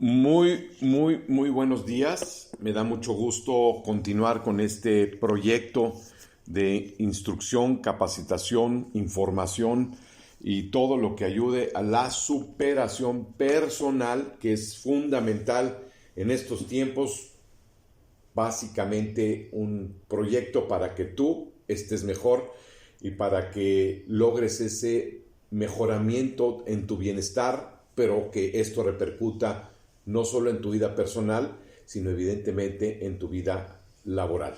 Muy buenos días. Me da mucho gusto continuar con este proyecto de instrucción, capacitación, información y todo lo que ayude a la superación personal, que es fundamental en estos tiempos. Básicamente un proyecto para que tú estés mejor y para que logres ese mejoramiento en tu bienestar, pero que esto repercuta no solo en tu vida personal, sino evidentemente en tu vida laboral,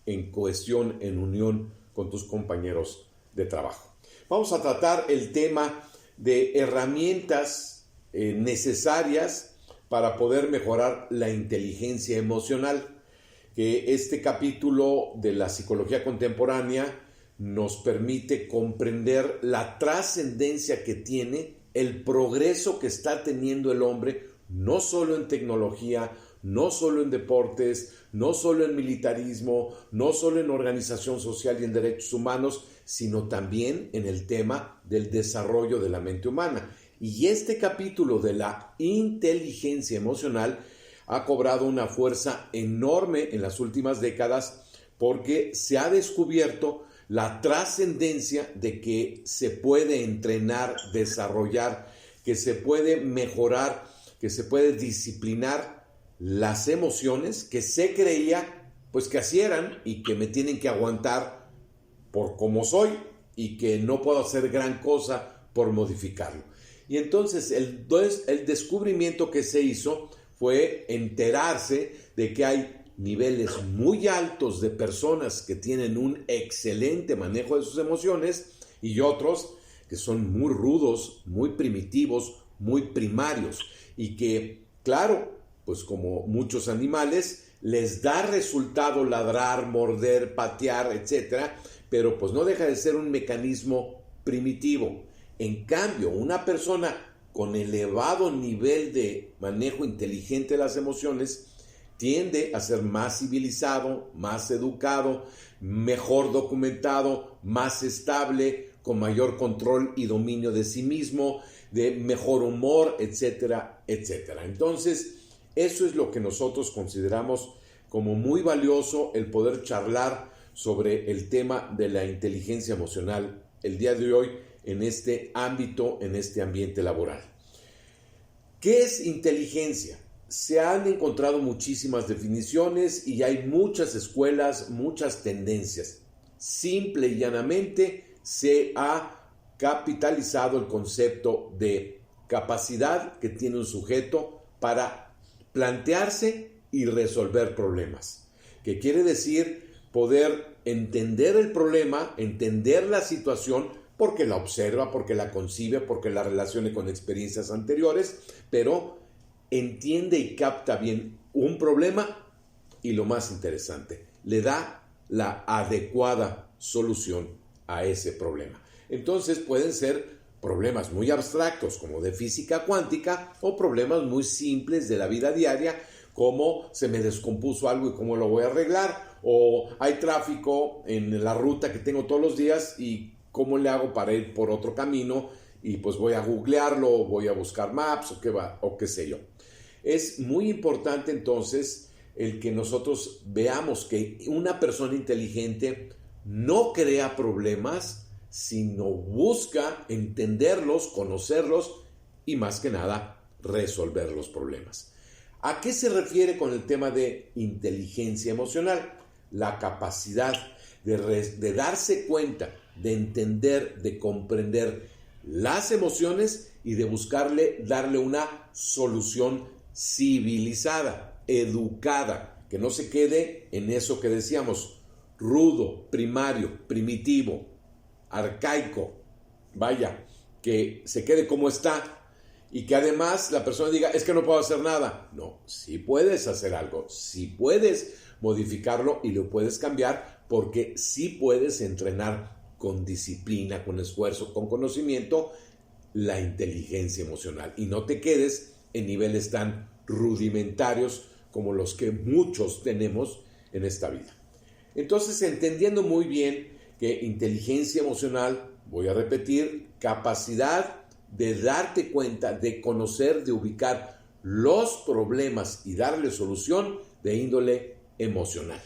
en cohesión, en unión con tus compañeros de trabajo. Vamos a tratar el tema de herramientas necesarias para poder mejorar la inteligencia emocional, que este capítulo de la psicología contemporánea nos permite comprender la trascendencia que tiene el progreso que está teniendo el hombre, no solo en tecnología, no solo en deportes, no solo en militarismo, no solo en organización social y en derechos humanos, sino también en el tema del desarrollo de la mente humana. Y este capítulo de la inteligencia emocional ha cobrado una fuerza enorme en las últimas décadas porque se ha descubierto la trascendencia de que se puede entrenar, desarrollar, que se puede mejorar, que se puede disciplinar las emociones que se creía pues que así eran y que me tienen que aguantar por como soy y que no puedo hacer gran cosa por modificarlo. Y entonces el descubrimiento que se hizo fue enterarse de que hay niveles muy altos de personas que tienen un excelente manejo de sus emociones y otros que son muy rudos, muy primitivos, muy primarios y que, claro, pues como muchos animales, les da resultado ladrar, morder, patear, etcétera, pero pues no deja de ser un mecanismo primitivo. En cambio, una persona con elevado nivel de manejo inteligente de las emociones tiende a ser más civilizado, más educado, mejor documentado, más estable, con mayor control y dominio de sí mismo, de mejor humor, etcétera, etcétera. Entonces, eso es lo que nosotros consideramos como muy valioso, el poder charlar sobre el tema de la inteligencia emocional el día de hoy en este ámbito, en este ambiente laboral. ¿Qué es inteligencia? Se han encontrado muchísimas definiciones y hay muchas escuelas, muchas tendencias. Simple y llanamente se ha capitalizado el concepto de capacidad que tiene un sujeto para plantearse y resolver problemas. ¿Qué quiere decir? Poder entender el problema, entender la situación, porque la observa, porque la concibe, porque la relacione con experiencias anteriores, pero entiende y capta bien un problema y lo más interesante, le da la adecuada solución a ese problema. Entonces pueden ser problemas muy abstractos como de física cuántica o problemas muy simples de la vida diaria como se me descompuso algo y cómo lo voy a arreglar, o hay tráfico en la ruta que tengo todos los días y cómo le hago para ir por otro camino y pues voy a googlearlo, voy a buscar maps o qué sé yo. Es muy importante entonces el que nosotros veamos que una persona inteligente no crea problemas, sino busca entenderlos, conocerlos y más que nada resolver los problemas. ¿A qué se refiere con el tema de inteligencia emocional? La capacidad de darse cuenta, de entender, de comprender las emociones y de darle una solución civilizada, educada, que no se quede en eso que decíamos, rudo, primario, primitivo, arcaico, vaya, que se quede como está y que además la persona diga, es que no puedo hacer nada. No, sí puedes hacer algo, sí puedes modificarlo y lo puedes cambiar porque sí puedes entrenar con disciplina, con esfuerzo, con conocimiento, la inteligencia emocional y no te quedes en niveles tan rudimentarios como los que muchos tenemos en esta vida. Entonces, entendiendo muy bien que inteligencia emocional, voy a repetir, capacidad de darte cuenta, de conocer, de ubicar los problemas y darle solución de índole emocional.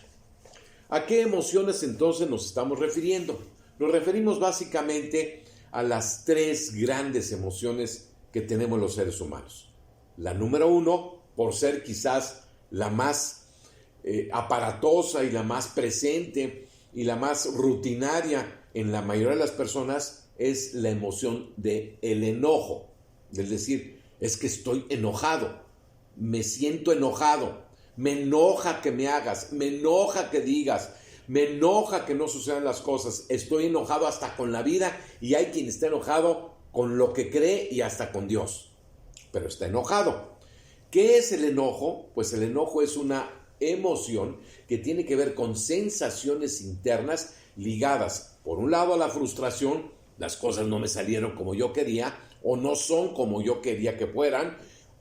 ¿A qué emociones entonces nos estamos refiriendo? Nos referimos básicamente a las tres grandes emociones que tenemos los seres humanos. La número uno, por ser quizás la más aparatosa y la más presente y la más rutinaria en la mayoría de las personas, es la emoción del enojo. Es decir, es que estoy enojado, me siento enojado, me enoja que me hagas, me enoja que digas, me enoja que no sucedan las cosas, estoy enojado hasta con la vida, y hay quien está enojado con lo que cree y hasta con Dios, pero está enojado. ¿Qué es el enojo? Pues el enojo es una emoción que tiene que ver con sensaciones internas ligadas, por un lado, a la frustración, las cosas no me salieron como yo quería, o no son como yo quería que fueran,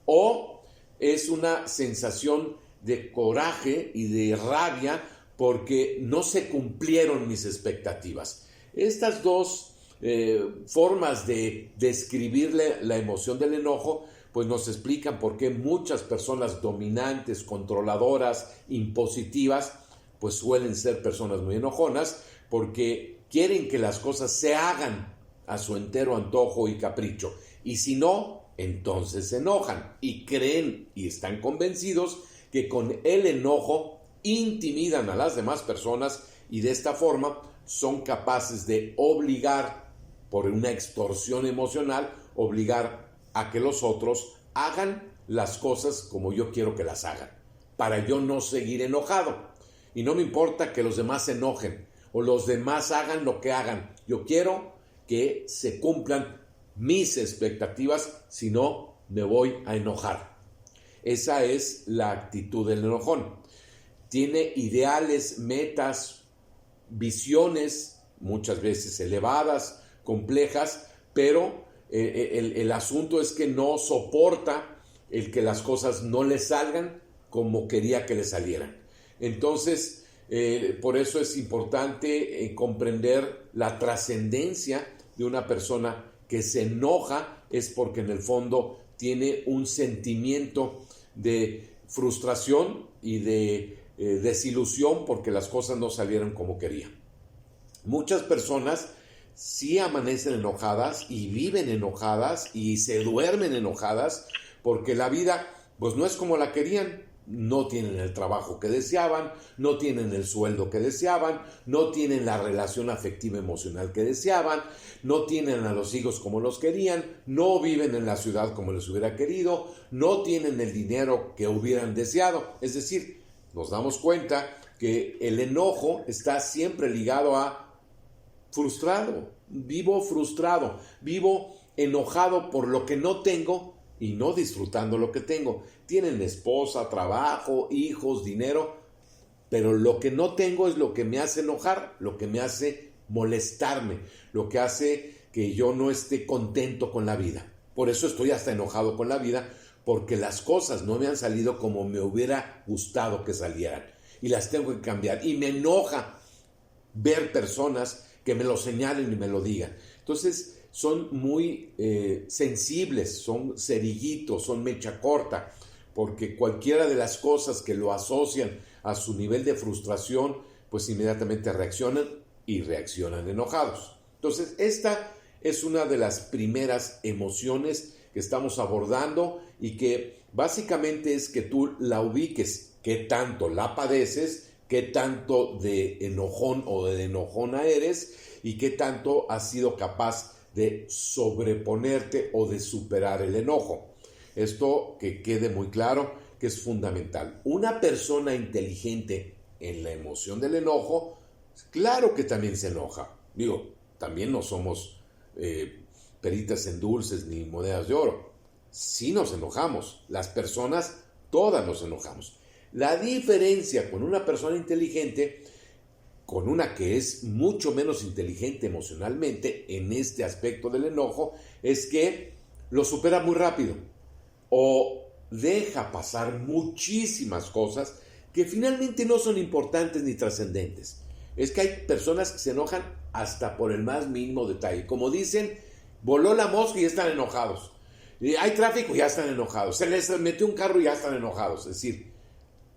o es una sensación de coraje y de rabia porque no se cumplieron mis expectativas. Estas dos formas de describir la emoción del enojo pues nos explican por qué muchas personas dominantes, controladoras, impositivas, pues suelen ser personas muy enojonas, porque quieren que las cosas se hagan a su entero antojo y capricho, y si no, entonces se enojan y creen y están convencidos que con el enojo intimidan a las demás personas, y de esta forma son capaces de obligar, por una extorsión emocional, obligar a que los otros hagan las cosas como yo quiero que las hagan, para yo no seguir enojado. Y no me importa que los demás se enojen o los demás hagan lo que hagan, yo quiero que se cumplan mis expectativas, si no me voy a enojar. Esa es la actitud del enojón. Tiene ideales, metas, visiones, muchas veces elevadas, complejas, pero el asunto es que no soporta el que las cosas no le salgan como quería que le salieran. Entonces, por eso es importante comprender la trascendencia de una persona que se enoja, es porque en el fondo tiene un sentimiento de frustración y de desilusión porque las cosas no salieron como quería. Muchas personas sí amanecen enojadas y viven enojadas y se duermen enojadas porque la vida pues no es como la querían. No tienen el trabajo que deseaban, no tienen el sueldo que deseaban, no tienen la relación afectiva emocional que deseaban, no tienen a los hijos como los querían, no viven en la ciudad como les hubiera querido, no tienen el dinero que hubieran deseado. Es decir, nos damos cuenta que el enojo está siempre ligado a frustrado, vivo enojado por lo que no tengo y no disfrutando lo que tengo. Tienen esposa, trabajo, hijos, dinero, pero lo que no tengo es lo que me hace enojar, lo que me hace molestarme, lo que hace que yo no esté contento con la vida. Por eso estoy hasta enojado con la vida, porque las cosas no me han salido como me hubiera gustado que salieran y las tengo que cambiar. Y me enoja ver personas que me lo señalen y me lo digan. Entonces, son muy sensibles, son cerillitos, son mecha corta, porque cualquiera de las cosas que lo asocian a su nivel de frustración, pues inmediatamente reaccionan y reaccionan enojados. Entonces, esta es una de las primeras emociones que estamos abordando y que básicamente es que tú la ubiques, qué tanto la padeces, qué tanto de enojón o de enojona eres y qué tanto has sido capaz de sobreponerte o de superar el enojo. Esto que quede muy claro que es fundamental. Una persona inteligente en la emoción del enojo, claro que también se enoja. Digo, también no somos peritas en dulces ni monedas de oro. Sí nos enojamos. Las personas, todas nos enojamos. La diferencia con una persona inteligente, con una que es mucho menos inteligente emocionalmente en este aspecto del enojo, es que lo supera muy rápido o deja pasar muchísimas cosas que finalmente no son importantes ni trascendentes. Es que hay personas que se enojan hasta por el más mínimo detalle. Como dicen, voló la mosca y están enojados. Y hay tráfico, ya están enojados. Se les metió un carro y ya están enojados. Es decir,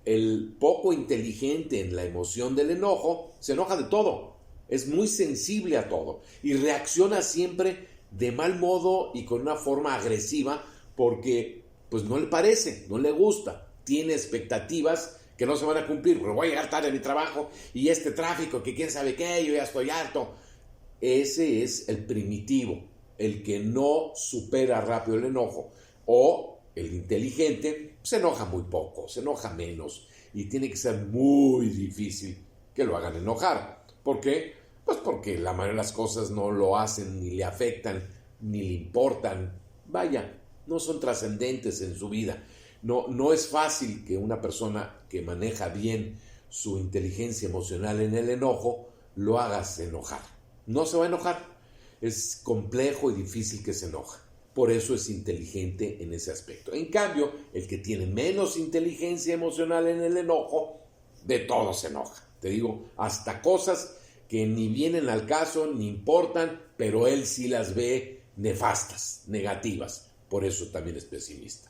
el poco inteligente en la emoción del enojo se enoja de todo. Es muy sensible a todo y reacciona siempre de mal modo y con una forma agresiva porque pues no le parece, no le gusta, tiene expectativas que no se van a cumplir, pero voy a llegar tarde a mi trabajo y este tráfico que quién sabe qué, yo ya estoy harto. Ese es el primitivo, el que no supera rápido el enojo, o el inteligente se enoja muy poco, se enoja menos y tiene que ser muy difícil que lo hagan enojar. ¿Por qué? Pues porque la mayoría de las cosas no lo hacen, ni le afectan, ni le importan. Vaya, no son trascendentes en su vida. No es fácil que una persona que maneja bien su inteligencia emocional en el enojo lo hagas enojar. No se va a enojar. Es complejo y difícil que se enoje. Por eso es inteligente en ese aspecto. En cambio, el que tiene menos inteligencia emocional en el enojo, de todo se enoja. Te digo, hasta cosas que ni vienen al caso, ni importan, pero él sí las ve nefastas, negativas. Por eso también es pesimista.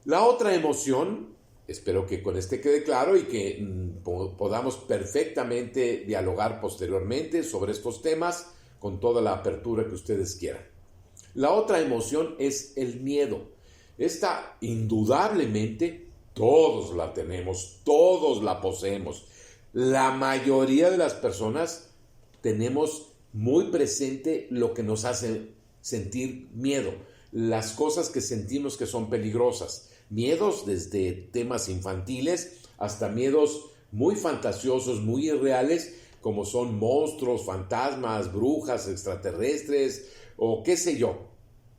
La otra emoción, espero que con este quede claro y que podamos perfectamente dialogar posteriormente sobre estos temas con toda la apertura que ustedes quieran. La otra emoción es el miedo. Esta indudablemente todos la tenemos, todos la poseemos. La mayoría de las personas tenemos muy presente lo que nos hace sentir miedo, las cosas que sentimos que son peligrosas. Miedos desde temas infantiles hasta miedos muy fantasiosos, muy irreales, como son monstruos, fantasmas, brujas, extraterrestres o qué sé yo.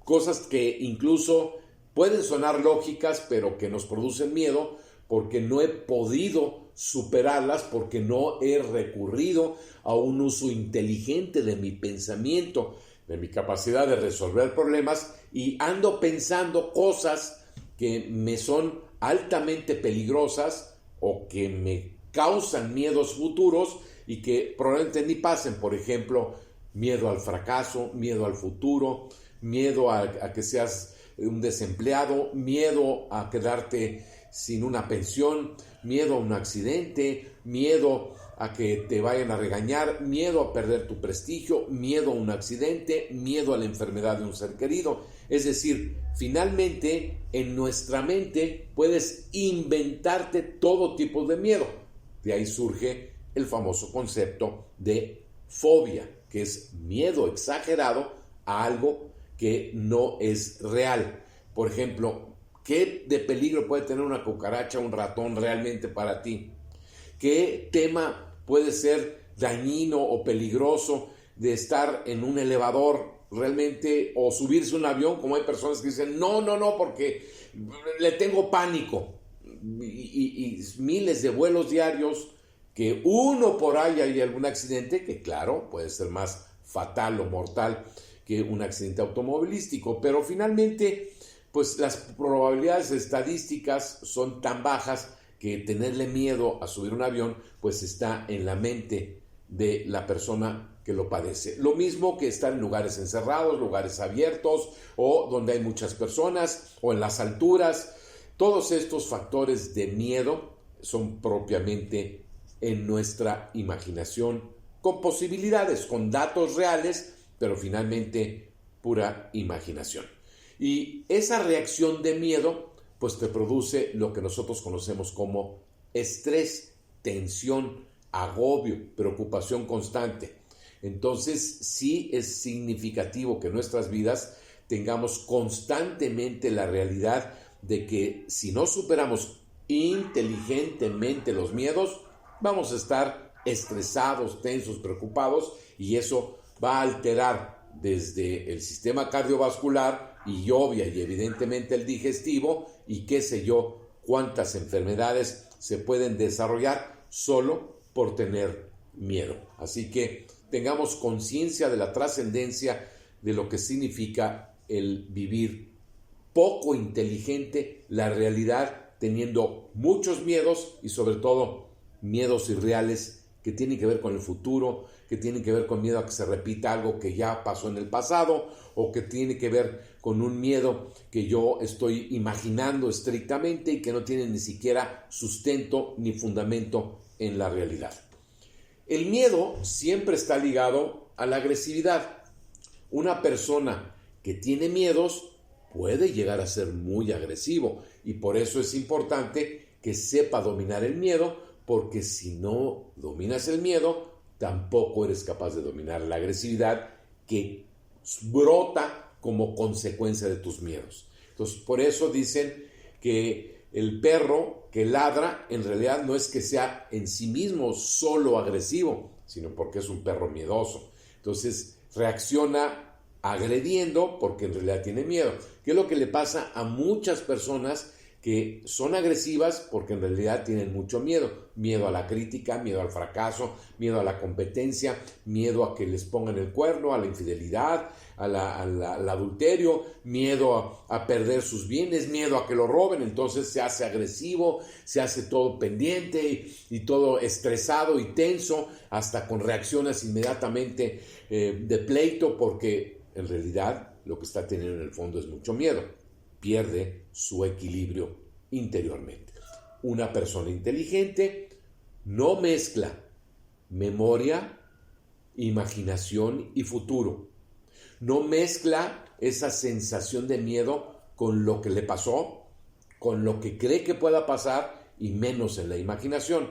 Cosas que incluso pueden sonar lógicas, pero que nos producen miedo porque no he podido superarlas, porque no he recurrido a un uso inteligente de mi pensamiento, de mi capacidad de resolver problemas, y ando pensando cosas que me son altamente peligrosas o que me causan miedos futuros y que probablemente ni pasen. Por ejemplo, miedo al fracaso, miedo al futuro, miedo a que seas un desempleado, miedo a quedarte sin una pensión, miedo a un accidente, miedo a que te vayan a regañar, miedo a perder tu prestigio, miedo a un accidente, miedo a la enfermedad de un ser querido. Es decir, finalmente en nuestra mente puedes inventarte todo tipo de miedo. De ahí surge el famoso concepto de fobia, que es miedo exagerado a algo que no es real. Por ejemplo, ¿qué de peligro puede tener una cucaracha o un ratón realmente para ti? ¿Qué tema puede ser dañino o peligroso de estar en un elevador realmente o subirse a un avión? Como hay personas que dicen, no, porque le tengo pánico. Y miles de vuelos diarios, que uno por ahí hay algún accidente, que claro, puede ser más fatal o mortal que un accidente automovilístico, pero finalmente pues las probabilidades estadísticas son tan bajas que tenerle miedo a subir un avión pues está en la mente de la persona que lo padece. Lo mismo que estar en lugares encerrados, lugares abiertos o donde hay muchas personas o en las alturas. Todos estos factores de miedo son propiamente en nuestra imaginación, con posibilidades, con datos reales, pero finalmente pura imaginación. Y esa reacción de miedo pues te produce lo que nosotros conocemos como estrés, tensión, agobio, preocupación constante. Entonces sí es significativo que en nuestras vidas tengamos constantemente la realidad de que si no superamos inteligentemente los miedos, vamos a estar estresados, tensos, preocupados, y eso va a alterar desde el sistema cardiovascular y obvia y evidentemente el digestivo y qué sé yo, cuántas enfermedades se pueden desarrollar solo por tener miedo. Así que tengamos conciencia de la trascendencia de lo que significa el vivir poco inteligente la realidad, teniendo muchos miedos y sobre todo miedos irreales que tienen que ver con el futuro, que tienen que ver con miedo a que se repita algo que ya pasó en el pasado, o que tiene que ver con un miedo que yo estoy imaginando estrictamente y que no tiene ni siquiera sustento ni fundamento en la realidad. El miedo siempre está ligado a la agresividad. Una persona que tiene miedos puede llegar a ser muy agresivo y por eso es importante que sepa dominar el miedo, porque si no dominas el miedo, tampoco eres capaz de dominar la agresividad que brota como consecuencia de tus miedos. Entonces, por eso dicen que el perro que ladra en realidad no es que sea en sí mismo solo agresivo, sino porque es un perro miedoso. Entonces, reacciona agrediendo porque en realidad tiene miedo. ¿Qué es lo que le pasa a muchas personas que son agresivas? Porque en realidad tienen mucho miedo. Miedo a la crítica, miedo al fracaso, miedo a la competencia, miedo a que les pongan el cuerno, a la infidelidad, al adulterio, miedo a perder sus bienes, miedo a que lo roben. Entonces se hace agresivo, se hace todo pendiente y todo estresado y tenso, hasta con reacciones inmediatamente de pleito, porque en realidad lo que está teniendo en el fondo es mucho miedo. Pierde su equilibrio interiormente. Una persona inteligente no mezcla memoria, imaginación y futuro. No mezcla esa sensación de miedo con lo que le pasó, con lo que cree que pueda pasar y menos en la imaginación.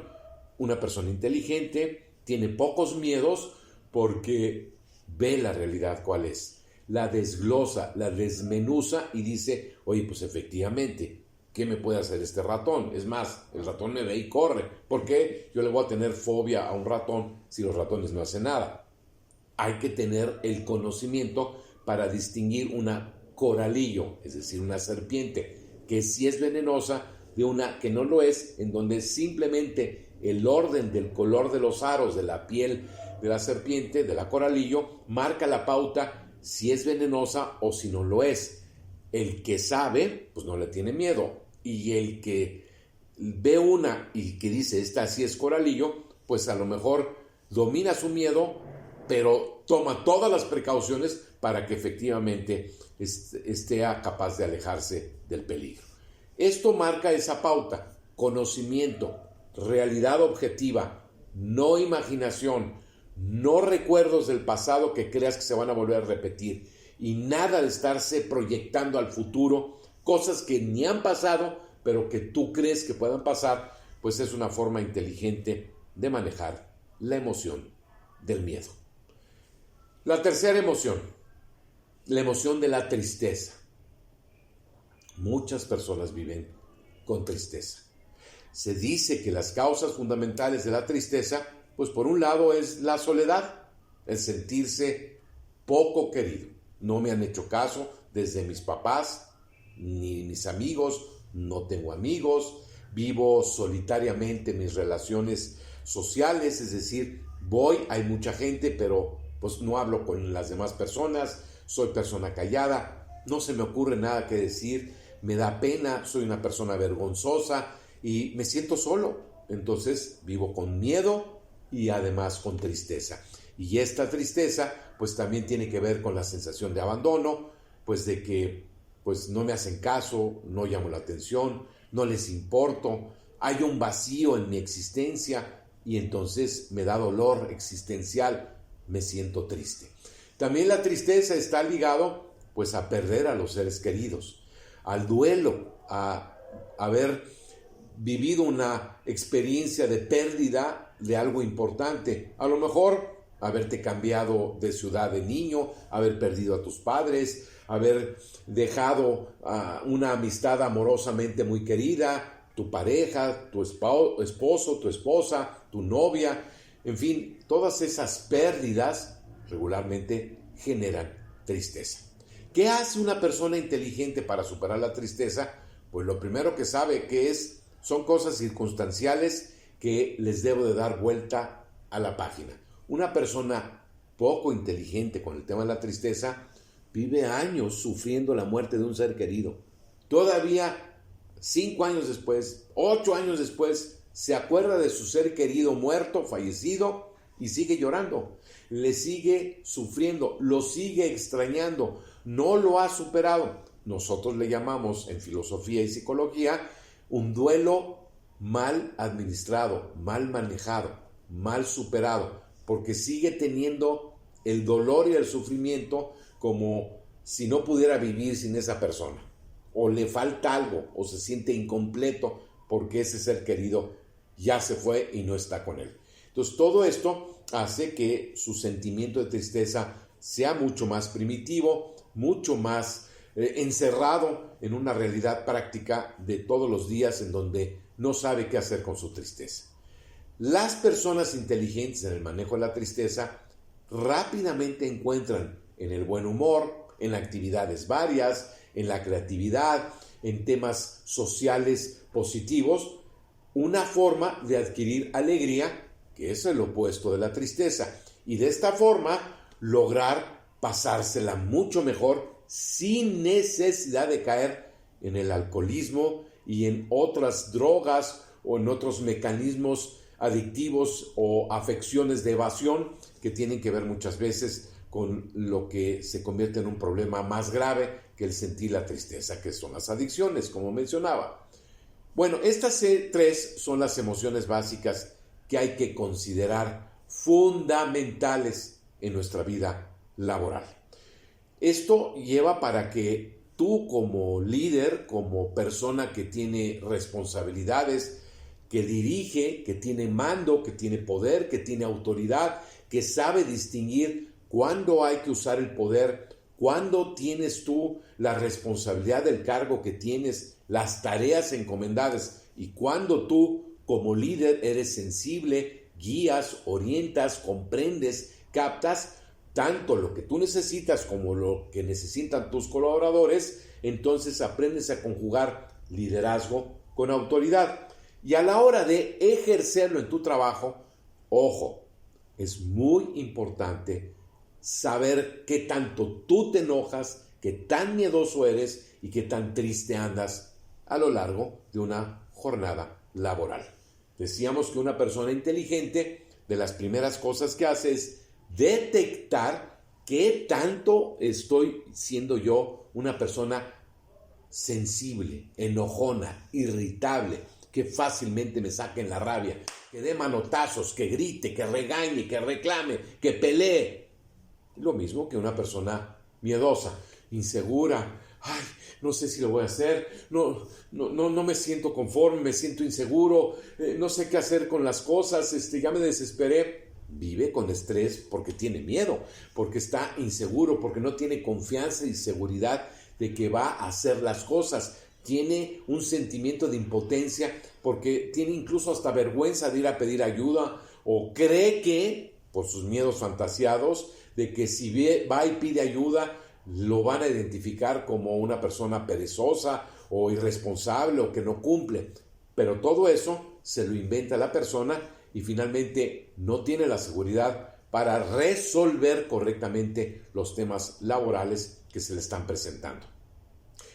Una persona inteligente tiene pocos miedos porque ve la realidad cuál es. La desglosa, la desmenuza y dice, oye, pues efectivamente, ¿qué me puede hacer este ratón? Es más, el ratón me ve y corre. ¿Por qué yo le voy a tener fobia a un ratón si los ratones no hacen nada? Hay que tener el conocimiento para distinguir una coralillo, es decir, una serpiente, que sí es venenosa, de una que no lo es, en donde simplemente el orden del color de los aros de la piel de la serpiente, de la coralillo, marca la pauta si es venenosa o si no lo es. El que sabe, pues no le tiene miedo. Y el que ve una y que dice, esta sí es coralillo, pues a lo mejor domina su miedo, pero toma todas las precauciones para que efectivamente esté capaz de alejarse del peligro. Esto marca esa pauta: conocimiento, realidad objetiva, no imaginación, no recuerdos del pasado que creas que se van a volver a repetir, y nada de estarse proyectando al futuro cosas que ni han pasado pero que tú crees que puedan pasar. Pues es una forma inteligente de manejar la emoción del miedo. La tercera emoción, la emoción de la tristeza. Muchas personas viven con tristeza. Se dice que las causas fundamentales de la tristeza, pues por un lado es la soledad, el sentirse poco querido. No me han hecho caso desde mis papás, ni mis amigos, no tengo amigos, vivo solitariamente mis relaciones sociales, es decir, hay mucha gente, pero pues no hablo con las demás personas, soy persona callada, no se me ocurre nada que decir, me da pena, soy una persona vergonzosa y me siento solo. Entonces vivo con miedo y además con tristeza. Y esta tristeza pues también tiene que ver con la sensación de abandono, pues de que pues no me hacen caso, no llamo la atención, no les importo, hay un vacío en mi existencia y entonces me da dolor existencial, me siento triste. También la tristeza está ligado pues a perder a los seres queridos, al duelo, a haber vivido una experiencia de pérdida de algo importante. A lo mejor haberte cambiado de ciudad de niño, haber perdido a tus padres, haber dejado una amistad amorosamente muy querida, tu pareja, tu esposo, tu esposa, tu novia, en fin, todas esas pérdidas regularmente generan tristeza. ¿Qué hace una persona inteligente para superar la tristeza? Pues lo primero que sabe que son cosas circunstanciales que les debo de dar vuelta a la página. Una persona poco inteligente con el tema de la tristeza vive años sufriendo la muerte de un ser querido. Todavía 5 años después, 8 años después, se acuerda de su ser querido muerto, fallecido, y sigue llorando, le sigue sufriendo, lo sigue extrañando, no lo ha superado. Nosotros le llamamos en filosofía y psicología un duelo mal administrado, mal manejado, mal superado, porque sigue teniendo el dolor y el sufrimiento como si no pudiera vivir sin esa persona, o le falta algo, o se siente incompleto porque ese ser querido ya se fue y no está con él. Entonces todo esto hace que su sentimiento de tristeza sea mucho más primitivo, mucho más encerrado en una realidad práctica de todos los días en donde no sabe qué hacer con su tristeza. Las personas inteligentes en el manejo de la tristeza rápidamente encuentran en el buen humor, en actividades varias, en la creatividad, en temas sociales positivos, una forma de adquirir alegría, que es el opuesto de la tristeza, y de esta forma lograr pasársela mucho mejor sin necesidad de caer en el alcoholismo y en otras drogas o en otros mecanismos adictivos o afecciones de evasión que tienen que ver muchas veces con lo que se convierte en un problema más grave que el sentir la tristeza, que son las adicciones, como mencionaba. Bueno, estas tres son las emociones básicas que hay que considerar fundamentales en nuestra vida laboral. Esto lleva para que tú como líder, como persona que tiene responsabilidades, que dirige, que tiene mando, que tiene poder, que tiene autoridad, que sabe distinguir cuándo hay que usar el poder, cuándo tienes tú la responsabilidad del cargo que tienes, las tareas encomendadas, y cuándo tú como líder eres sensible, guías, orientas, comprendes, captas tanto lo que tú necesitas como lo que necesitan tus colaboradores. Entonces aprendes a conjugar liderazgo con autoridad. Y a la hora de ejercerlo en tu trabajo, ojo, es muy importante saber qué tanto tú te enojas, qué tan miedoso eres y qué tan triste andas a lo largo de una jornada laboral. Decíamos que una persona inteligente, de las primeras cosas que hace es detectar qué tanto estoy siendo yo una persona sensible, enojona, irritable, que fácilmente me saquen la rabia, que dé manotazos, que grite, que regañe, que reclame, que pelee. Lo mismo que una persona miedosa, insegura. Ay, no sé si lo voy a hacer, no me siento conforme, me siento inseguro, no sé qué hacer con las cosas, ya me desesperé. Vive con estrés porque tiene miedo, porque está inseguro, porque no tiene confianza y seguridad de que va a hacer las cosas. Tiene un sentimiento de impotencia porque tiene incluso hasta vergüenza de ir a pedir ayuda, o cree que, por sus miedos fantasiados, de que si va y pide ayuda, lo van a identificar como una persona perezosa o irresponsable o que no cumple. Pero todo eso se lo inventa la persona y finalmente no tiene la seguridad para resolver correctamente los temas laborales que se le están presentando.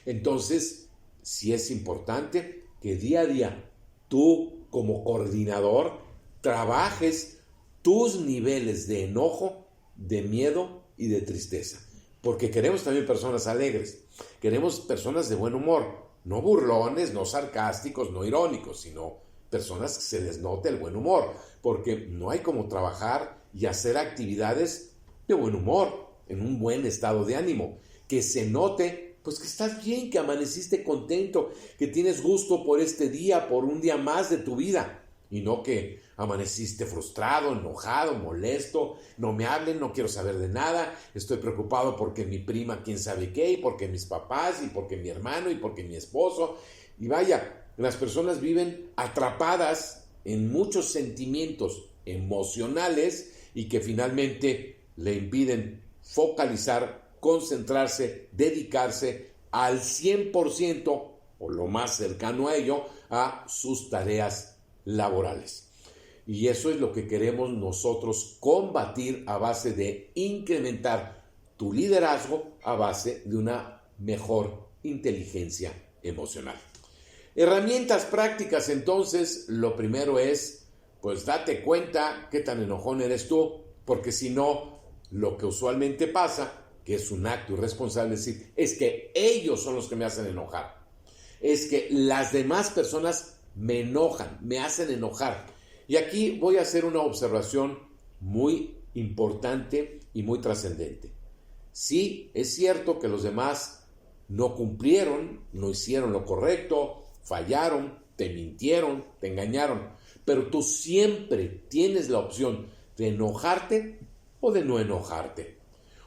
Entonces, sí es importante que día a día tú como coordinador trabajes tus niveles de enojo, de miedo y de tristeza. Porque queremos también personas alegres, queremos personas de buen humor, no burlones, no sarcásticos, no irónicos, sino personas que se les note el buen humor, porque no hay como trabajar y hacer actividades de buen humor, en un buen estado de ánimo, que se note pues que estás bien, que amaneciste contento, que tienes gusto por este día, por un día más de tu vida, y no que amaneciste frustrado, enojado, molesto, no me hablen, no quiero saber de nada, estoy preocupado porque mi prima quién sabe qué, y porque mis papás, y porque mi hermano, y porque mi esposo. Y vaya, las personas viven atrapadas en muchos sentimientos emocionales y que finalmente le impiden focalizar, concentrarse, dedicarse al 100% o lo más cercano a ello a sus tareas laborales. Y eso es lo que queremos nosotros combatir a base de incrementar tu liderazgo a base de una mejor inteligencia emocional. Herramientas prácticas, entonces, lo primero es, pues date cuenta qué tan enojón eres tú, porque si no, lo que usualmente pasa, que es un acto irresponsable, decir, es que ellos son los que me hacen enojar, es que las demás personas me enojan, me hacen enojar. Y aquí voy a hacer una observación muy importante y muy trascendente. Sí, es cierto que los demás no cumplieron, no hicieron lo correcto, fallaron, te mintieron, te engañaron, pero tú siempre tienes la opción de enojarte o de no enojarte.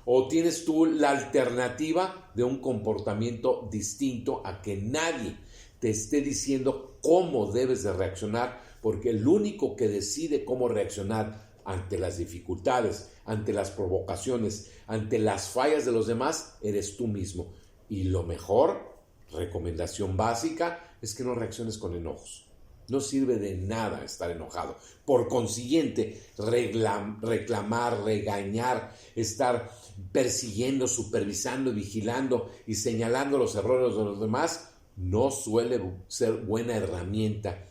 O tienes tú la alternativa de un comportamiento distinto a que nadie te esté diciendo cómo debes de reaccionar, porque el único que decide cómo reaccionar ante las dificultades, ante las provocaciones, ante las fallas de los demás, eres tú mismo. Y lo mejor, recomendación básica, es que no reacciones con enojos. No sirve de nada estar enojado. Por consiguiente, reclamar, regañar, estar persiguiendo, supervisando, vigilando y señalando los errores de los demás, no suele ser buena herramienta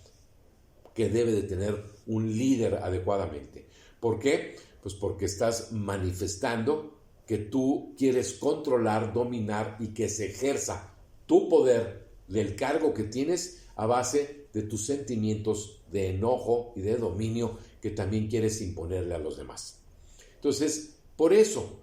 que debe de tener un líder adecuadamente. ¿Por qué? Pues porque estás manifestando que tú quieres controlar, dominar y que se ejerza tu poder del cargo que tienes a base de tus sentimientos de enojo y de dominio que también quieres imponerle a los demás. Entonces, por eso,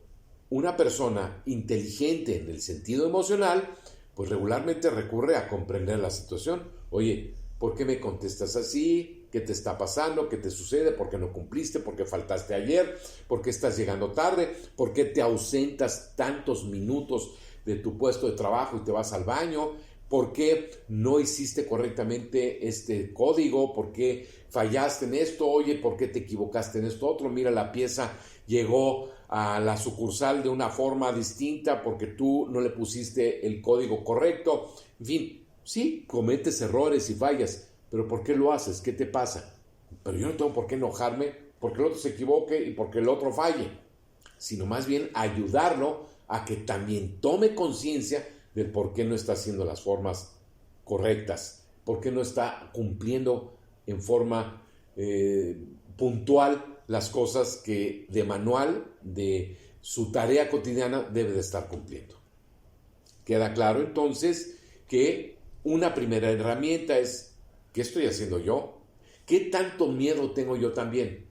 una persona inteligente en el sentido emocional, pues regularmente recurre a comprender la situación. Oye, ¿por qué me contestas así? ¿Qué te está pasando? ¿Qué te sucede? ¿Por qué no cumpliste? ¿Por qué faltaste ayer? ¿Por qué estás llegando tarde? ¿Por qué te ausentas tantos minutos de tu puesto de trabajo y te vas al baño? ¿Por qué no hiciste correctamente este código? ¿Por qué fallaste en esto? Oye, ¿por qué te equivocaste en esto otro? Mira, la pieza llegó a la sucursal de una forma distinta porque tú no le pusiste el código correcto. En fin, sí, cometes errores y fallas, pero ¿por qué lo haces? ¿Qué te pasa? Pero yo no tengo por qué enojarme porque el otro se equivoque y porque el otro falle, sino más bien ayudarlo a que también tome conciencia del por qué no está haciendo las formas correctas, por qué no está cumpliendo en forma puntual las cosas que de manual, de su tarea cotidiana, debe de estar cumpliendo. Queda claro entonces que una primera herramienta es, ¿qué estoy haciendo yo? ¿Qué tanto miedo tengo yo también?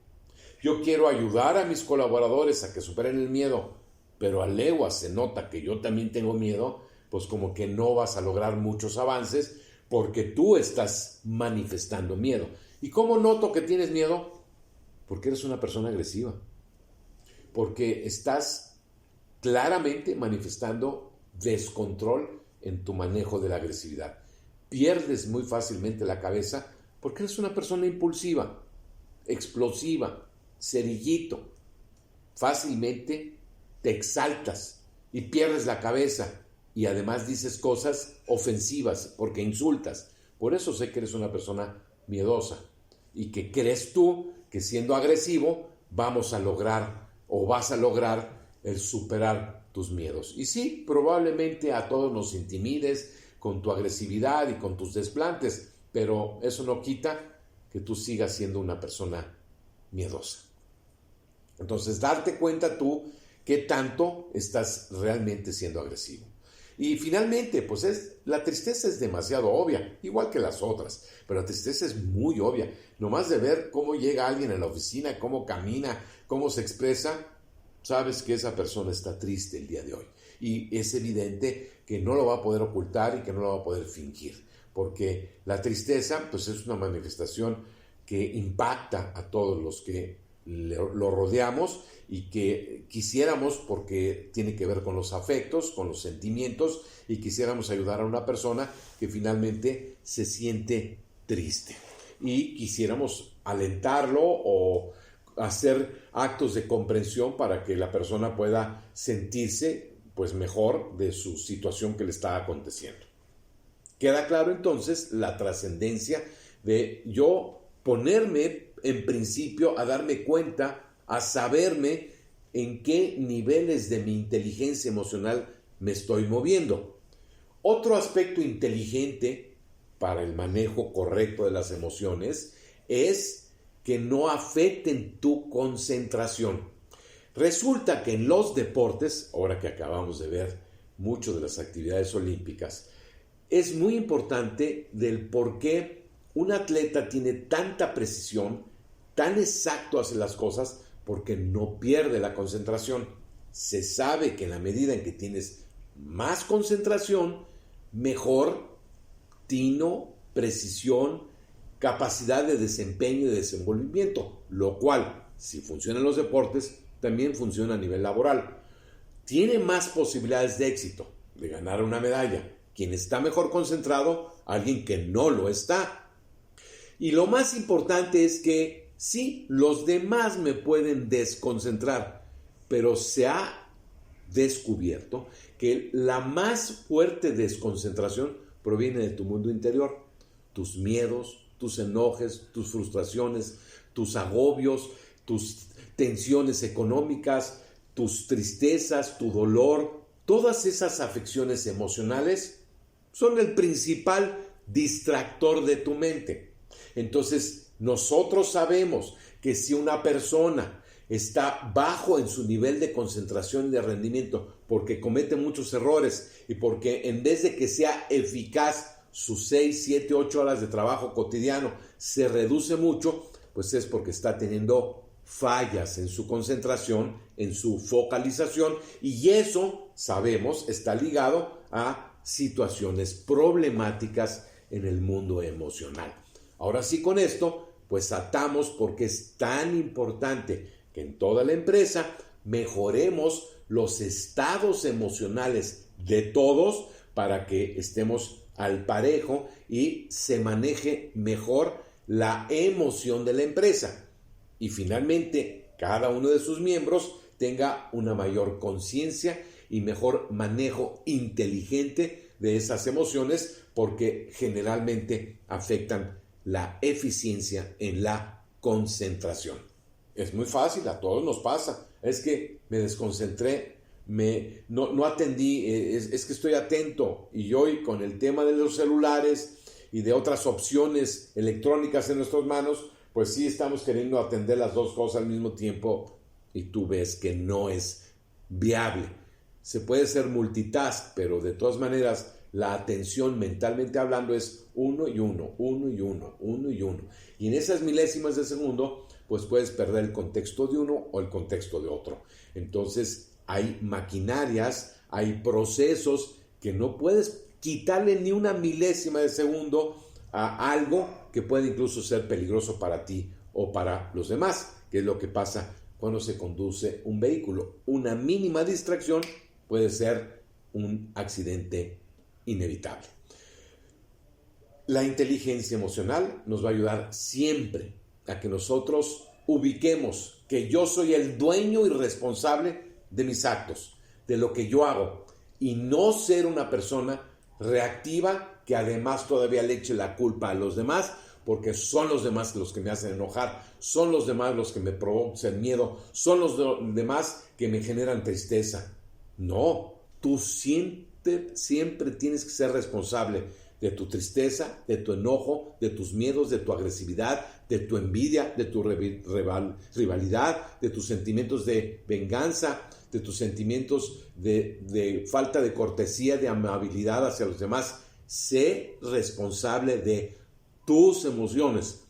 Yo quiero ayudar a mis colaboradores a que superen el miedo, pero a leguas se nota que yo también tengo miedo, pues como que no vas a lograr muchos avances porque tú estás manifestando miedo. ¿Y cómo noto que tienes miedo? Porque eres una persona agresiva, porque estás claramente manifestando descontrol en tu manejo de la agresividad. Pierdes muy fácilmente la cabeza porque eres una persona impulsiva, explosiva, cerillito. Fácilmente te exaltas y pierdes la cabeza y además dices cosas ofensivas porque insultas. Por eso sé que eres una persona miedosa y que crees tú que siendo agresivo vamos a lograr o vas a lograr el superar tus miedos. Y sí, probablemente a todos nos intimides con tu agresividad y con tus desplantes, pero eso no quita que tú sigas siendo una persona miedosa. Entonces, darte cuenta tú qué tanto estás realmente siendo agresivo. Y finalmente, pues la tristeza es demasiado obvia, igual que las otras, pero la tristeza es muy obvia. Nomás de ver cómo llega alguien a la oficina, cómo camina, cómo se expresa, sabes que esa persona está triste el día de hoy. Y es evidente que no lo va a poder ocultar y que no lo va a poder fingir, porque la tristeza pues es una manifestación que impacta a todos los que lo rodeamos y que quisiéramos, porque tiene que ver con los afectos, con los sentimientos, y quisiéramos ayudar a una persona que finalmente se siente triste y quisiéramos alentarlo o hacer actos de comprensión para que la persona pueda sentirse pues mejor de su situación que le está aconteciendo. Queda claro entonces la trascendencia de yo ponerme en principio a darme cuenta, a saberme en qué niveles de mi inteligencia emocional me estoy moviendo. Otro aspecto inteligente para el manejo correcto de las emociones es que no afecten tu concentración. Resulta que en los deportes, ahora que acabamos de ver mucho de las actividades olímpicas, es muy importante del por qué un atleta tiene tanta precisión, tan exacto hace las cosas, porque no pierde la concentración. Se sabe que en la medida en que tienes más concentración, mejor tino, precisión, capacidad de desempeño y de desenvolvimiento, lo cual, si funciona en los deportes, también funciona a nivel laboral. Tiene más posibilidades de éxito, de ganar una medalla, quien está mejor concentrado, alguien que no lo está. Y lo más importante es que sí, los demás me pueden desconcentrar, pero se ha descubierto que la más fuerte desconcentración proviene de tu mundo interior, tus miedos, tus enojes, tus frustraciones, tus agobios, tus tensiones económicas, tus tristezas, tu dolor, todas esas afecciones emocionales son el principal distractor de tu mente. Entonces, nosotros sabemos que si una persona está bajo en su nivel de concentración y de rendimiento porque comete muchos errores y porque en vez de que sea eficaz sus 6, 7, 8 horas de trabajo cotidiano se reduce mucho, pues es porque está teniendo fallas en su concentración, en su focalización, y eso, sabemos, está ligado a situaciones problemáticas en el mundo emocional. Ahora sí, con esto, pues atamos porque es tan importante que en toda la empresa mejoremos los estados emocionales de todos para que estemos al parejo y se maneje mejor la emoción de la empresa. Y finalmente, cada uno de sus miembros tenga una mayor conciencia y mejor manejo inteligente de esas emociones porque generalmente afectan la eficiencia en la concentración. Es muy fácil, a todos nos pasa. Es que me desconcentré, no atendí, es que estoy atento. Y hoy con el tema de los celulares y de otras opciones electrónicas en nuestras manos, pues sí estamos queriendo atender las dos cosas al mismo tiempo y tú ves que no es viable. Se puede ser multitask, pero de todas maneras la atención mentalmente hablando es uno y uno, uno y uno, uno y uno. Y en esas milésimas de segundo, pues puedes perder el contexto de uno o el contexto de otro. Entonces hay maquinarias, hay procesos que no puedes quitarle ni una milésima de segundo a algo que puede incluso ser peligroso para ti o para los demás, que es lo que pasa cuando se conduce un vehículo. Una mínima distracción puede ser un accidente inevitable. La inteligencia emocional nos va a ayudar siempre a que nosotros ubiquemos que yo soy el dueño y responsable de mis actos, de lo que yo hago, y no ser una persona reactiva que además todavía le eche la culpa a los demás, porque son los demás los que me hacen enojar, son los demás los que me provocan miedo, son los demás que me generan tristeza. No, tú siempre tienes que ser responsable de tu tristeza, de tu enojo, de tus miedos, de tu agresividad, de tu envidia, de tu rivalidad, de tus sentimientos de venganza, de tus sentimientos de falta de cortesía, de amabilidad hacia los demás. Sé responsable de tus emociones.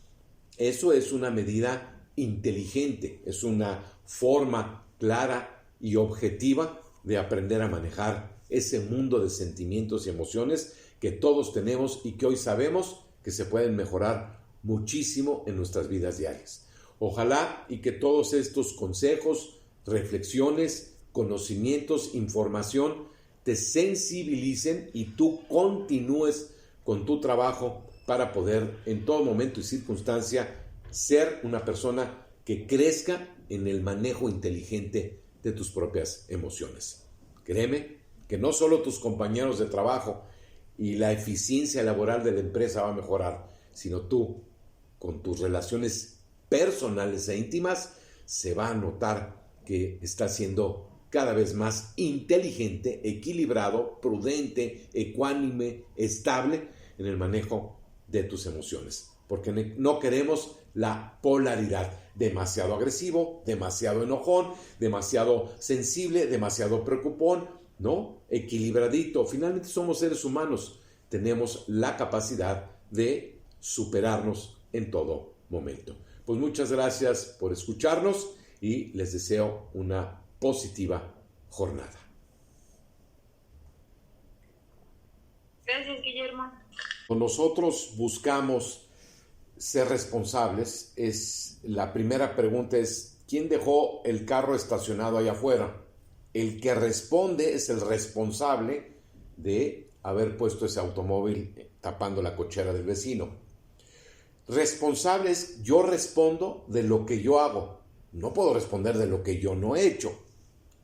Eso es una medida inteligente, es una forma clara y objetiva de aprender a manejar ese mundo de sentimientos y emociones que todos tenemos y que hoy sabemos que se pueden mejorar muchísimo en nuestras vidas diarias. Ojalá y que todos estos consejos, reflexiones, conocimientos, información te sensibilicen y tú continúes con tu trabajo para poder en todo momento y circunstancia ser una persona que crezca en el manejo inteligente de tus propias emociones. Créeme que no solo tus compañeros de trabajo y la eficiencia laboral de la empresa va a mejorar, sino tú, con tus relaciones personales e íntimas, se va a notar que estás siendo cada vez más inteligente, equilibrado, prudente, ecuánime, estable en el manejo de tus emociones, porque no queremos la polaridad, demasiado agresivo, demasiado enojón, demasiado sensible, demasiado preocupón, ¿no? Equilibradito. Finalmente somos seres humanos, tenemos la capacidad de superarnos en todo momento. Pues muchas gracias por escucharnos y les deseo una positiva jornada. Gracias, Guillermo. Nosotros buscamos ser responsables. La primera pregunta es, ¿quién dejó el carro estacionado allá afuera? El que responde es el responsable de haber puesto ese automóvil tapando la cochera del vecino. Responsable es, yo respondo de lo que yo hago. No puedo responder de lo que yo no he hecho.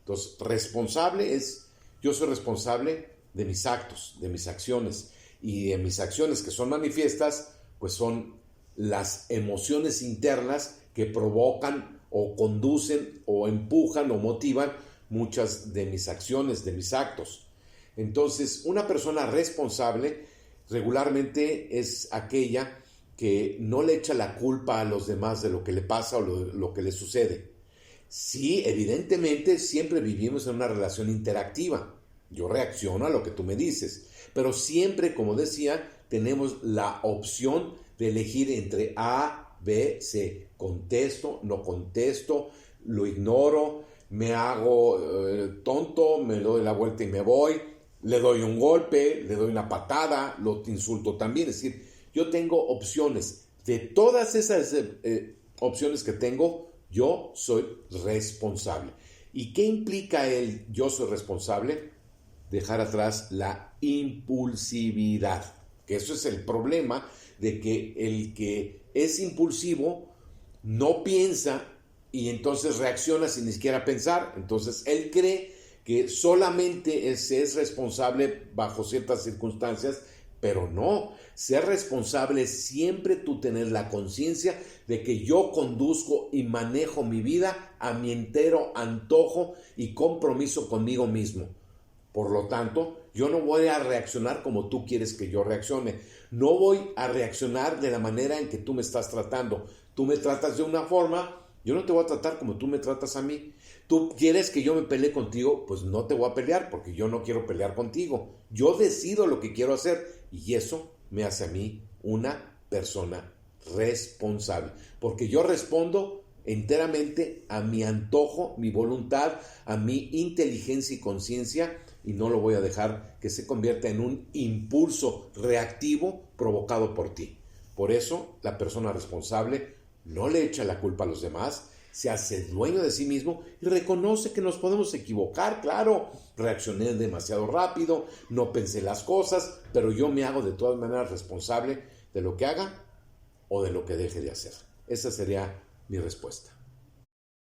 Entonces, responsable es, yo soy responsable de mis actos, de mis acciones. Y de mis acciones que son manifiestas, pues son las emociones internas que provocan o conducen o empujan o motivan muchas de mis acciones, de mis actos. Entonces, una persona responsable regularmente es aquella que no le echa la culpa a los demás de lo que le pasa o lo que le sucede. Sí, evidentemente siempre vivimos en una relación interactiva. Yo reacciono a lo que tú me dices, pero siempre, como decía, tenemos la opción de elegir entre A, B, C. Contesto, no contesto, lo ignoro, me hago tonto, me doy la vuelta y me voy, le doy un golpe, le doy una patada, lo insulto también. Es decir, yo tengo opciones. De todas esas opciones que tengo, yo soy responsable. ¿Y qué implica el yo soy responsable? Dejar atrás la impulsividad, que eso es el problema de que el que es impulsivo no piensa y entonces reacciona sin ni siquiera pensar. Entonces él cree que solamente es responsable bajo ciertas circunstancias, pero no. Ser responsable es siempre tú tener la conciencia de que yo conduzco y manejo mi vida a mi entero antojo y compromiso conmigo mismo. Por lo tanto, yo no voy a reaccionar como tú quieres que yo reaccione. No voy a reaccionar de la manera en que tú me estás tratando. Tú me tratas de una forma, yo no te voy a tratar como tú me tratas a mí. Tú quieres que yo me pelee contigo, pues no te voy a pelear porque yo no quiero pelear contigo. Yo decido lo que quiero hacer y eso me hace a mí una persona responsable. Porque yo respondo enteramente a mi antojo, mi voluntad, a mi inteligencia y conciencia, y no lo voy a dejar que se convierta en un impulso reactivo provocado por ti. Por eso, la persona responsable no le echa la culpa a los demás, se hace dueño de sí mismo y reconoce que nos podemos equivocar. Claro, reaccioné demasiado rápido, no pensé las cosas, pero yo me hago de todas maneras responsable de lo que haga o de lo que deje de hacer. Esa sería mi respuesta.